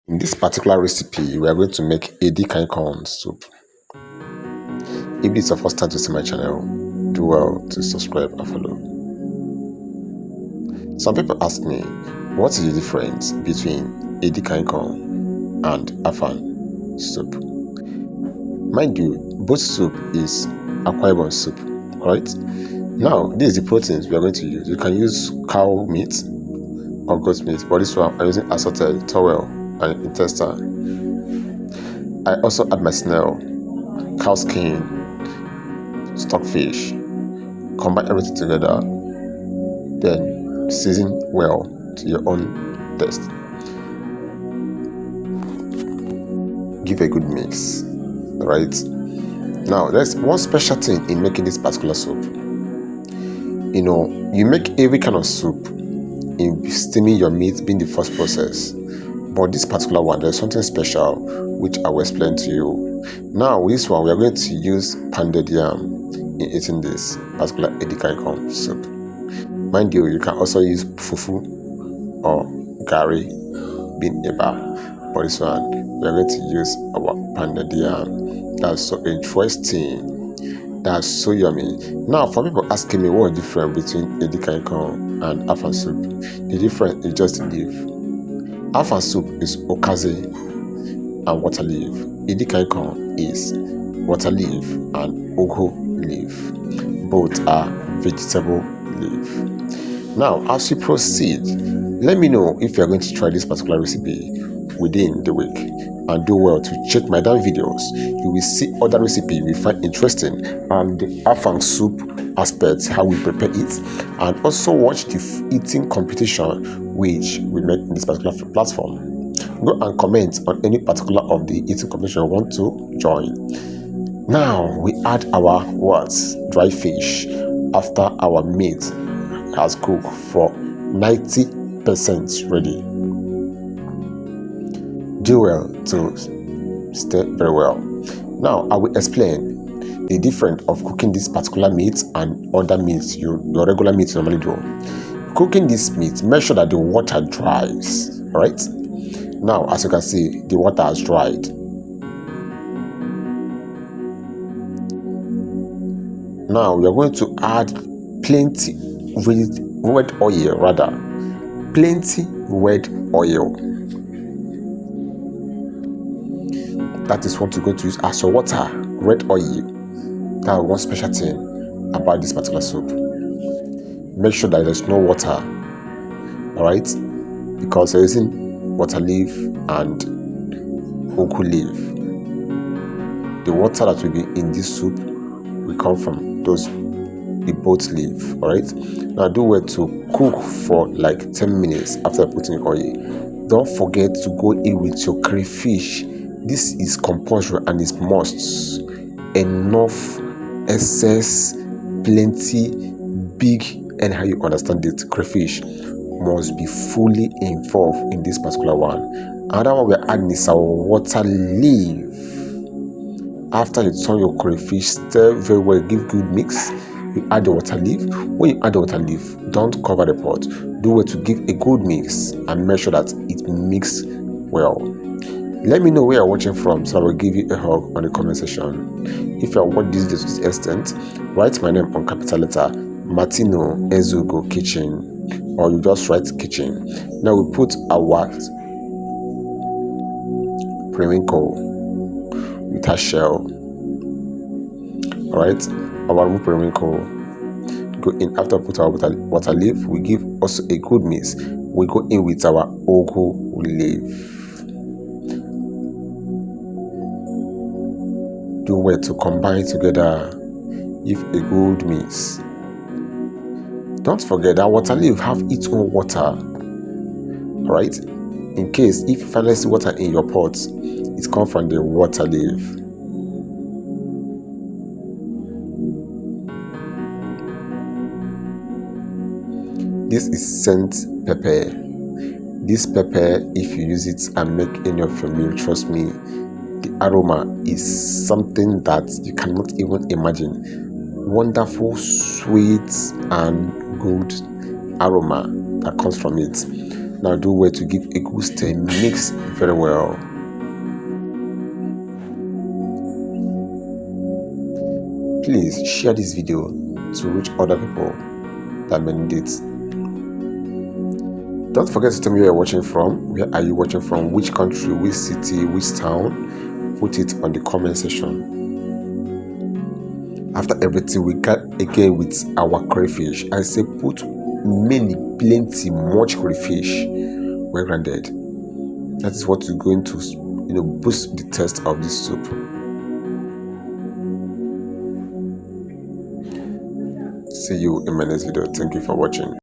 In this particular recipe, we are going to make Edikang Ikong Soup. If this is your first time to see my channel, do well to subscribe and follow. Some people ask me, what is the difference between Edikang Ikong and Afang soup? Mind you, both soup is acquired soup, alright? Now, this is the proteins we are going to use. You can use cow meat or goat meat, but this one I'm using assorted, towel, and intestine. I also add my snail, cow skin, stockfish, combine everything together, then season well to your own taste. Give a good mix, right? Now, there's one special thing in making this particular soup. You make every kind of soup in steaming your meat being the first process, but this particular one, there's something special which I will explain to you. Now, with this one, we are going to use pounded yam in eating this particular Edikang Ikong soup. Mind you, you can also use fufu or gari, bean eba, but this one, we are going to use our pounded yam. That's so interesting. That's so yummy. Now, for people asking me what is the difference between Edikang Ikong and Afang soup, the difference is just the leaf. Afang soup is okaze and water leaf. Edikang Ikong is water leaf and ugu leaf. Both are vegetable leaf. Now, as we proceed, let me know if you are going to try this particular recipe within the week, and do well to check my down videos. You will see other recipes we find interesting and the Afang soup aspects, how we prepare it, and also watch the eating competition which we make in this particular platform. Go and comment on any particular of the eating competition you want to join. Now we add our dry fish after our meat has cooked for 90% ready. Do well to stay very well. Now I will explain the difference of cooking this particular meat and other meats your regular meat you normally do. Cooking this meat, make sure that the water dries. Alright? Now, as you can see, the water has dried. Now we are going to add plenty red oil, plenty red oil. That is what you're going to use as your water, red oil. That's one special thing about this particular soup. Make sure that there's no water, alright? Because you're using water leaf and ugu leaf. The water that will be in this soup will come from the both leaf, alright? Now do well to cook for like 10 minutes after putting oil. Don't forget to go in with your crayfish. This is compulsory and is must. Enough, excess, plenty, big, and how you understand it, crayfish must be fully involved in this particular one. Another one we're adding is our water leaf. After you turn your crayfish, stir very well, give good mix. You add the water leaf. When you add the water leaf, don't cover the pot. Do well to give a good mix and make sure that it mixes well. Let me know where you're watching from, so I will give you a hug on the comment section. If you are watching this video to this extent, write my name on capital letter Martino Ezugo Kitchen, or you just write kitchen. Now we put our periwinkle with a shell. Alright, our periwinkle. Go in after put our water leaf. We give also a good mix. We go in with our ugu leaf. Do well to combine together, give a good mix. Don't forget that water leaf have its own water. Alright? In case if you finally see water in your pot, it comes from the water leaf. This is scent pepper. This pepper, if you use it and make any of your meal, trust me, the aroma is something that you cannot even imagine. Wonderful, sweet, and good aroma that comes from it. Now do well to give a good stir, mix very well. Please share this video to reach other people that may need it. Don't forget to tell me where you're watching from. Where are you watching from? Which country, which city, which town? Put it on the comment section. After everything, we got again with our crayfish. I say put plenty, much crayfish well grounded. That is what is going to, boost the taste of this soup. See you in my next video. Thank you for watching.